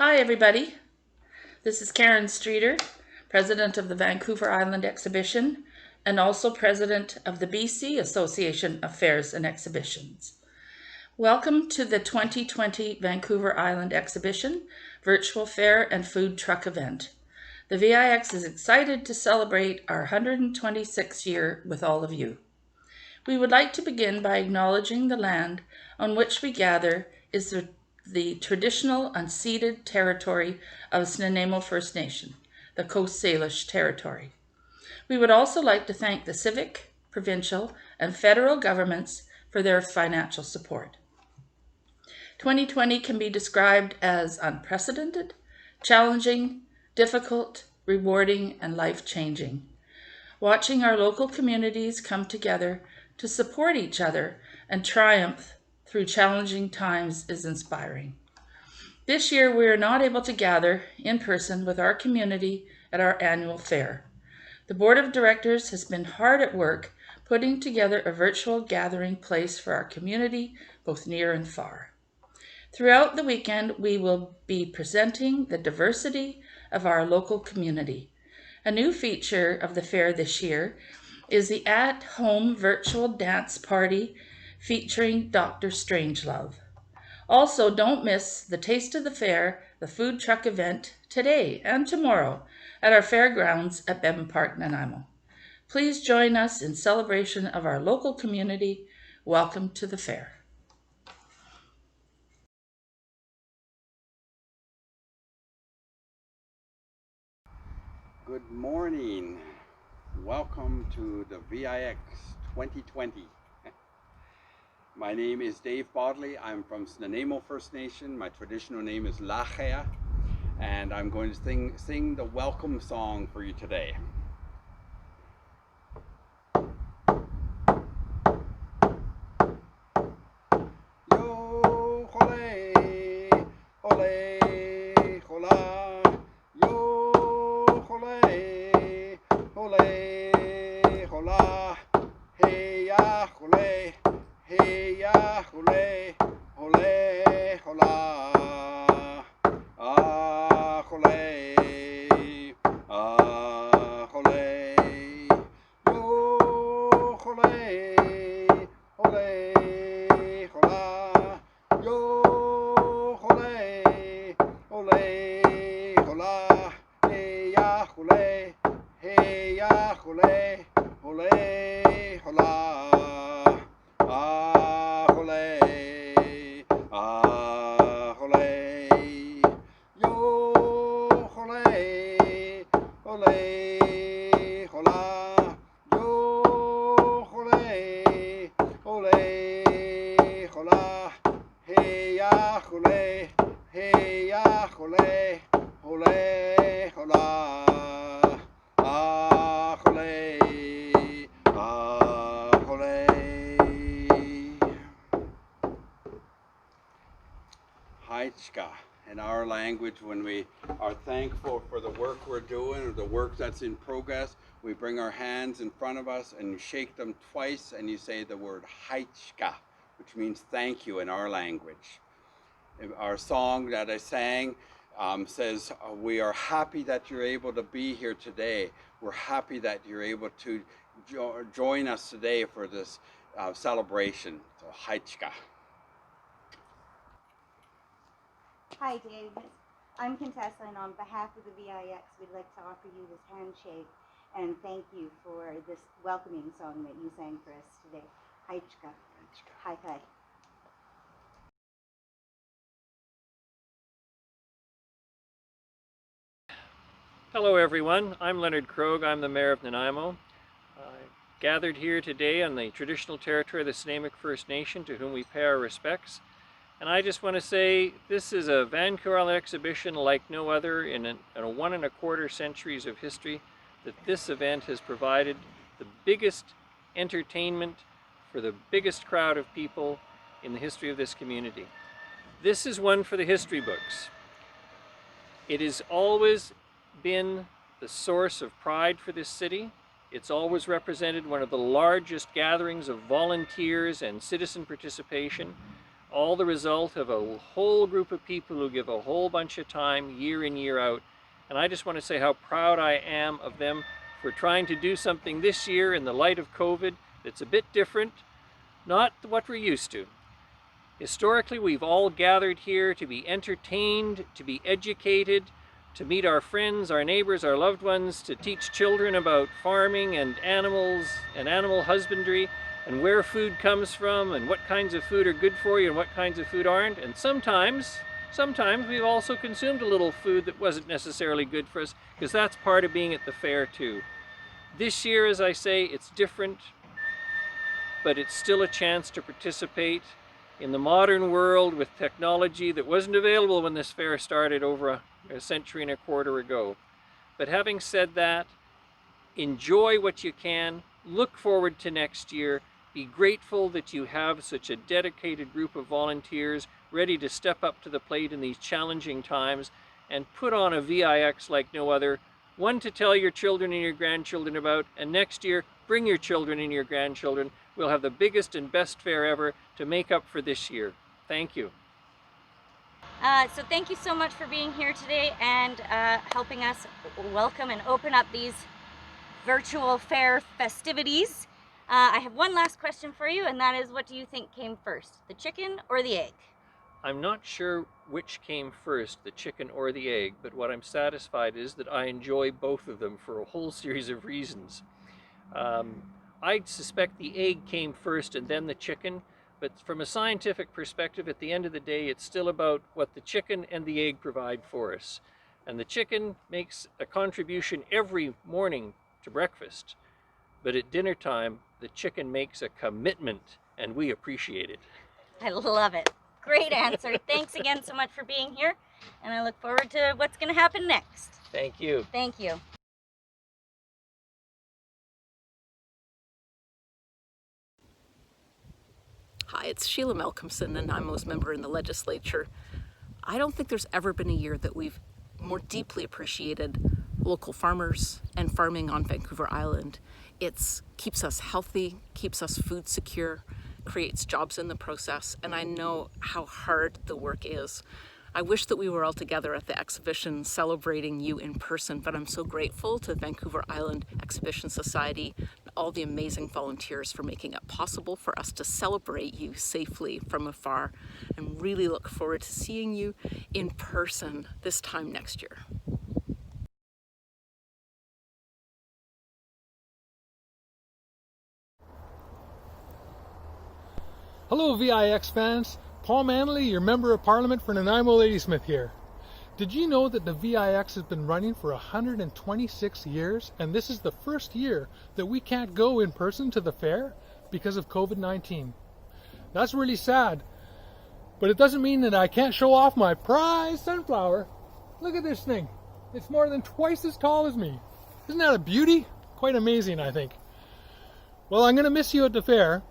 Hi everybody, this is Karen Streeter, President of the Vancouver Island Exhibition and also President of the BC Association of Fairs and Exhibitions. Welcome to the 2020 Vancouver Island Exhibition, Virtual Fair and Food Truck event. The VIX is excited to celebrate our 126th year with all of you. We would like to begin by acknowledging the land on which we gather is the traditional unceded territory of Nanaimo First Nation, the Coast Salish territory. We would also like to thank the civic, provincial, and federal governments for their financial support. 2020 can be described as unprecedented, challenging, difficult, rewarding, and life-changing. Watching our local communities come together to support each other and triumph through challenging times is inspiring. This year, we are not able to gather in person with our community at our annual fair. The Board of Directors has been hard at work putting together a virtual gathering place for our community, both near and far. Throughout the weekend, we will be presenting the diversity of our local community. A new feature of the fair this year is the at-home virtual dance party featuring Dr. Strangelove. Also, don't miss the Taste of the Fair, the food truck event today and tomorrow at our fairgrounds at Bevan Park, Nanaimo. Please join us in celebration of our local community. Welcome to the fair. Good morning. Welcome to the VIX 2020. My name is Dave Bodley. I'm from Nanaimo First Nation. My traditional name is Lachea, and I'm going to sing the welcome song for you today. Yo, hole, hole, hola. Yo, hole, hole, hola. Hey, ya, hole. Hey ya, hole, hole, hola. Ah, hole, ah, hole. Yo, hole, hole, hola. Yo, hole, hole, hola. Hey ya, hole, hey ya, hole, hole, hola. Ah, hole, ah, hole. Yo, hole, hole, hola. Yo, hole, hole, hola. Hey ya, hole, hey ya, hole, hole, hola. Ah, hole, ah, hole. Haichka. In our language, when we are thankful for the work we're doing or the work that's in progress, we bring our hands in front of us and you shake them twice and you say the word Haichka, which means thank you in our language. Our song that I sang says, we are happy that you're able to be here today. We're happy that you're able to join us today for this celebration. So, Haichka. Hi, Dave. I'm Contessa, and on behalf of the VIX, we'd like to offer you this handshake and thank you for this welcoming song that you sang for us today. Haichka. Hi, hi. Hello everyone, I'm Leonard Krog, I'm the Mayor of Nanaimo. Gathered here today on the traditional territory of the Nanaimo First Nation, to whom we pay our respects. And I just want to say this is a Vancouver Island exhibition like no other in a 1.25 centuries of history, that this event has provided the biggest entertainment for the biggest crowd of people in the history of this community. This is one for the history books. It has always been the source of pride for this city. It's always represented one of the largest gatherings of volunteers and citizen participation. all the result of a whole group of people who give a whole bunch of time year in, year out. And I just want to say how proud I am of them for trying to do something this year in the light of COVID that's a bit different, not what we're used to. Historically, we've all gathered here to be entertained, to be educated, to meet our friends, our neighbors, our loved ones, to teach children about farming and animals and animal husbandry and where food comes from and what kinds of food are good for you and what kinds of food aren't. And sometimes we've also consumed a little food that wasn't necessarily good for us, because that's part of being at the fair too. This year, as I say, it's different, but it's still a chance to participate in the modern world with technology that wasn't available when this fair started over a century and a quarter ago. But having said that, enjoy what you can, look forward to next year, be grateful that you have such a dedicated group of volunteers ready to step up to the plate in these challenging times and put on a VIX like no other, one to tell your children and your grandchildren about, and next year bring your children and your grandchildren. We'll have the biggest and best fair ever to make up for this year. Thank you. So thank you so much for being here today and helping us welcome and open up these virtual fair festivities. I have one last question for you, and that is, what do you think came first, the chicken or the egg? I'm not sure which came first, the chicken or the egg, but what I'm satisfied is that I enjoy both of them for a whole series of reasons. I suspect the egg came first and then the chicken, but from a scientific perspective, at the end of the day, it's still about what the chicken and the egg provide for us. And the chicken makes a contribution every morning to breakfast, but at dinner time, the chicken makes a commitment, and we appreciate it. I love it. Great answer. Thanks again so much for being here, and I look forward to what's going to happen next. Thank you. Thank you. Hi, it's Sheila Malcolmson, Nanaimo's member in the legislature. I don't think there's ever been a year that we've more deeply appreciated local farmers and farming on Vancouver Island. It keeps us healthy, keeps us food secure, creates jobs in the process, and I know how hard the work is. I wish that we were all together at the exhibition celebrating you in person, but I'm so grateful to Vancouver Island Exhibition Society and all the amazing volunteers for making it possible for us to celebrate you safely from afar, and really look forward to seeing you in person this time next year. Hello VIX fans, Paul Manley, your Member of Parliament for Nanaimo Ladysmith here. Did you know that the VIX has been running for 126 years, and this is the first year that we can't go in person to the fair because of COVID-19? That's really sad, but it doesn't mean that I can't show off my prize sunflower. Look at this thing. It's more than twice as tall as me. Isn't that a beauty? Quite amazing, I think. Well, I'm going to miss you at the fair,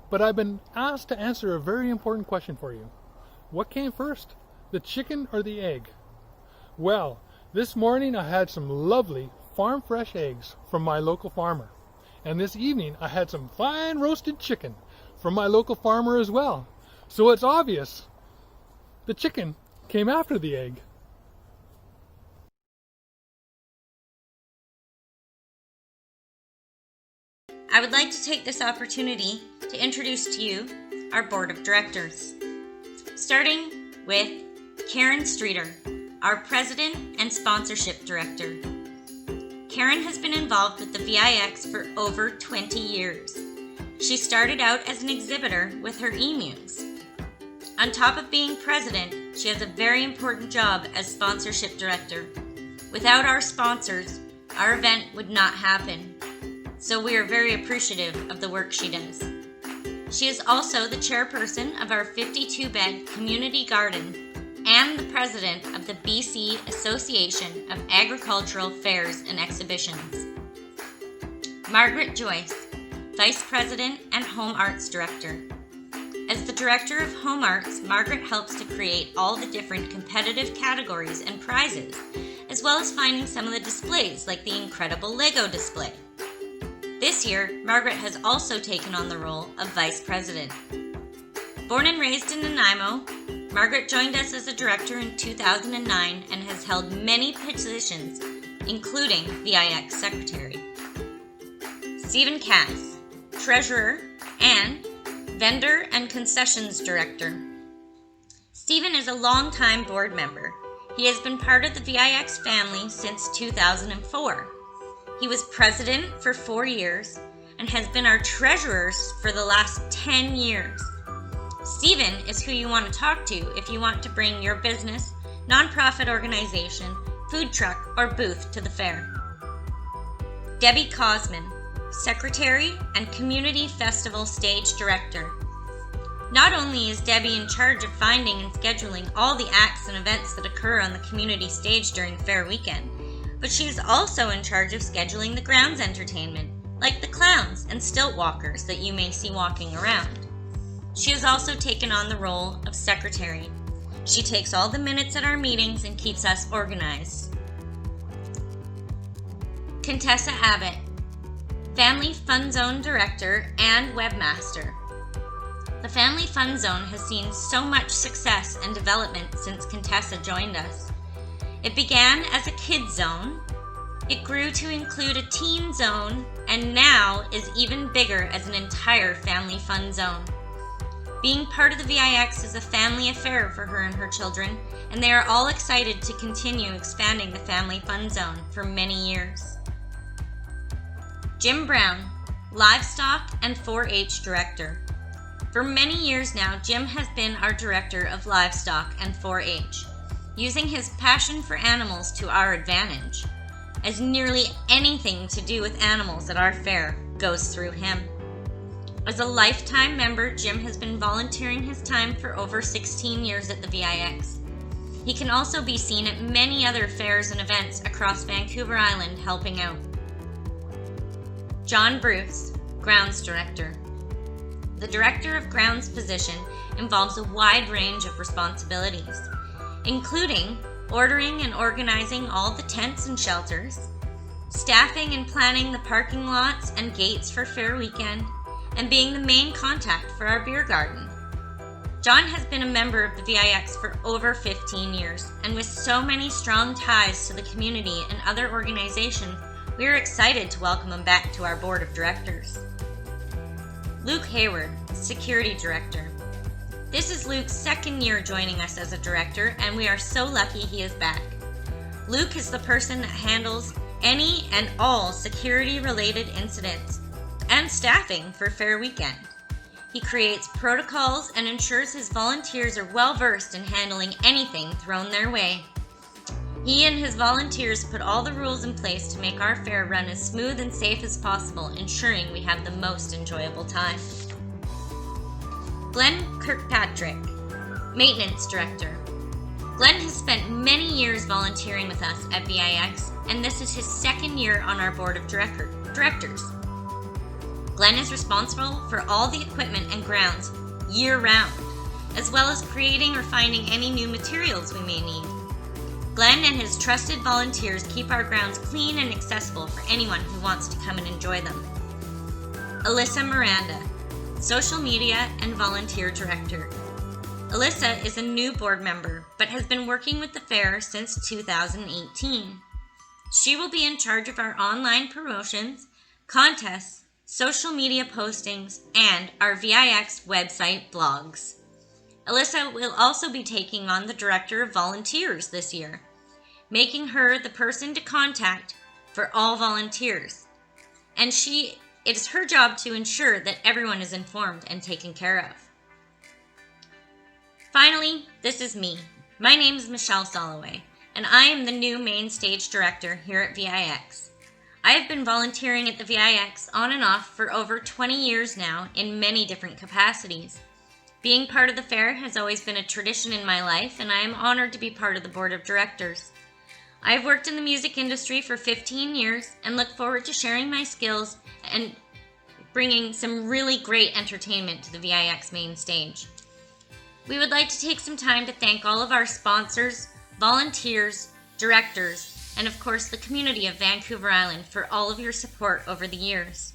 but I've been asked to answer a very important question for you. What came first, the chicken or the egg? Well, this morning I had some lovely farm fresh eggs from my local farmer. And this evening I had some fine roasted chicken from my local farmer as well. So it's obvious the chicken came after the egg. I would like to take this opportunity to introduce to you our board of directors. Starting with Karen Streeter, our president and sponsorship director. Karen has been involved with the VIX for over 20 years. She started out as an exhibitor with her emus. On top of being president, she has a very important job as sponsorship director. Without our sponsors, our event would not happen. So we are very appreciative of the work she does. She is also the chairperson of our 52-bed community garden and the president of the BC Association of Agricultural Fairs and Exhibitions. Margaret Joyce, Vice President and Home Arts Director. As the Director of Home Arts, Margaret helps to create all the different competitive categories and prizes, as well as finding some of the displays like the incredible Lego display. This year, Margaret has also taken on the role of Vice President. Born and raised in Nanaimo, Margaret joined us as a director in 2009 and has held many positions, including VIX Secretary. Stephen Kass, Treasurer and Vendor and Concessions Director. Stephen is a longtime board member. He has been part of the VIX family since 2004. He was president for 4 years and has been our treasurer for the last 10 years. Stephen is who you want to talk to if you want to bring your business, nonprofit organization, food truck, or booth to the fair. Debbie Cosman, Secretary and Community Festival Stage Director. Not only is Debbie in charge of finding and scheduling all the acts and events that occur on the community stage during fair weekend, but she is also in charge of scheduling the grounds entertainment, like the clowns and stilt walkers that you may see walking around. She has also taken on the role of secretary. She takes all the minutes at our meetings and keeps us organized. Contessa Abbott, Family Fun Zone Director and Webmaster. The Family Fun Zone has seen so much success and development since Contessa joined us. It began as a kids zone, it grew to include a teen zone, and now is even bigger as an entire family fun zone. Being part of the VIX is a family affair for her and her children, and they are all excited to continue expanding the Family Fun Zone for many years. Jim Brown, Livestock and 4-H Director. For many years now, Jim has been our Director of Livestock and 4-H, using his passion for animals to our advantage, as nearly anything to do with animals at our fair goes through him. As a lifetime member, Jim has been volunteering his time for over 16 years at the VIX. He can also be seen at many other fairs and events across Vancouver Island helping out. John Bruce, Grounds Director. The Director of Grounds position involves a wide range of responsibilities, including ordering and organizing all the tents and shelters, staffing and planning the parking lots and gates for fair weekend, and being the main contact for our beer garden. John has been a member of the VIX for over 15 years, and with so many strong ties to the community and other organizations, we are excited to welcome him back to our board of directors. Luke Hayward, Security Director. This is Luke's second year joining us as a director, and we are so lucky he is back. Luke is the person that handles any and all security-related incidents and staffing for fair weekend. He creates protocols and ensures his volunteers are well-versed in handling anything thrown their way. He and his volunteers put all the rules in place to make our fair run as smooth and safe as possible, ensuring we have the most enjoyable time. Glen Kirkpatrick, Maintenance Director. Glen has spent many years volunteering with us at VIX, and this is his second year on our board of directors. Glen is responsible for all the equipment and grounds year-round, as well as creating or finding any new materials we may need. Glen and his trusted volunteers keep our grounds clean and accessible for anyone who wants to come and enjoy them. Elissa Miranda, Social Media and Volunteer Director. Elissa is a new board member, but has been working with the fair since 2018. She will be in charge of our online promotions, contests, social media postings, and our VIX website blogs. Elissa will also be taking on the Director of Volunteers this year, making her the person to contact for all volunteers. And it is her job to ensure that everyone is informed and taken care of. Finally, this is me. My name is Michelle Solloway, and I am the new Main Stage Director here at VIX. I have been volunteering at the VIX on and off for over 20 years now in many different capacities. Being part of the fair has always been a tradition in my life, and I am honored to be part of the board of directors. I have worked in the music industry for 15 years and look forward to sharing my skills and bringing some really great entertainment to the VIX main stage. We would like to take some time to thank all of our sponsors, volunteers, directors, and of course the community of Vancouver Island for all of your support over the years.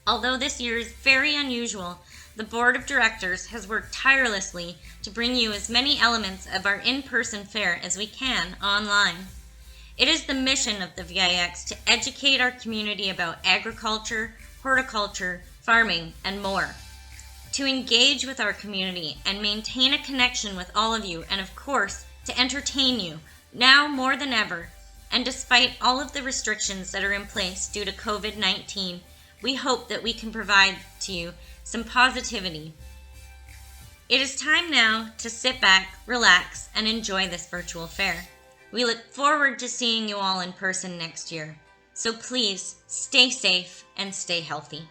Although this year is very unusual, the Board of Directors has worked tirelessly to bring you as many elements of our in-person fair as we can online. It is the mission of the VIX to educate our community about agriculture, horticulture, farming, and more. To engage with our community and maintain a connection with all of you, and of course, to entertain you, now more than ever. And despite all of the restrictions that are in place due to COVID-19, we hope that we can provide to you some positivity. It is time now to sit back, relax, and enjoy this virtual fair. We look forward to seeing you all in person next year. So please stay safe and stay healthy.